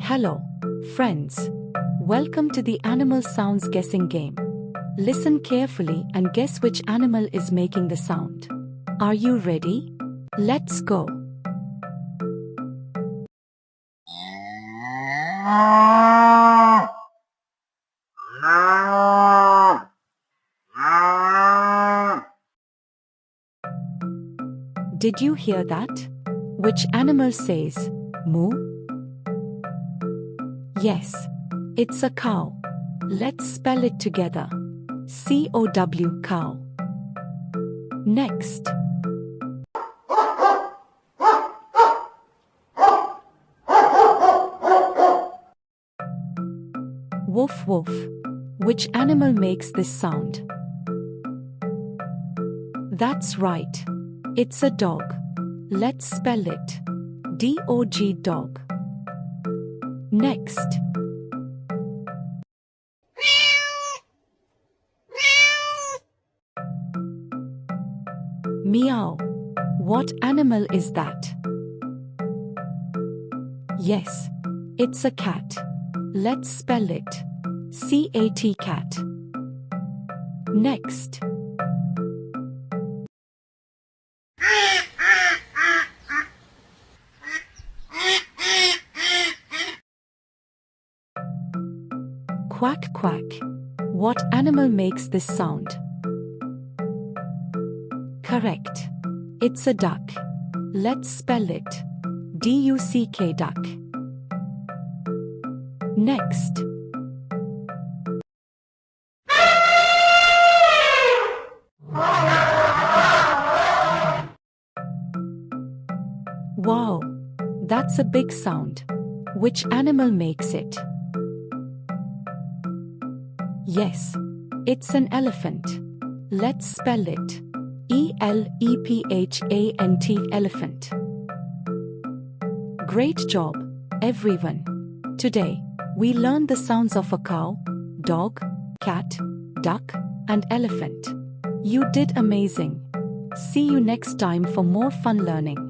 Hello, friends. Welcome to the animal sounds guessing game. Listen carefully and guess which animal is making the sound. Are you ready? Let's go. Did you hear that? Which animal says moo? Yes, it's a cow. Let's spell it together. C-O-W, cow. Next. Woof woof. Which animal makes this sound? That's right. It's a dog. Let's spell it. D-O-G, dog. Next. Meow. What animal is that? Yes, it's a cat. Let's spell it. C-A-T, cat. Next. Quack quack. What animal makes this sound? Correct. It's a duck. Let's spell it. D-U-C-K, duck. Next. Wow, that's a big sound. Which animal makes it? Yes, it's an elephant. Let's spell it. E-L-E-P-H-A-N-T, elephant. Great job, everyone. Today, we learned the sounds of a cow, dog, cat, duck, and elephant. You did amazing. See you next time for more fun learning.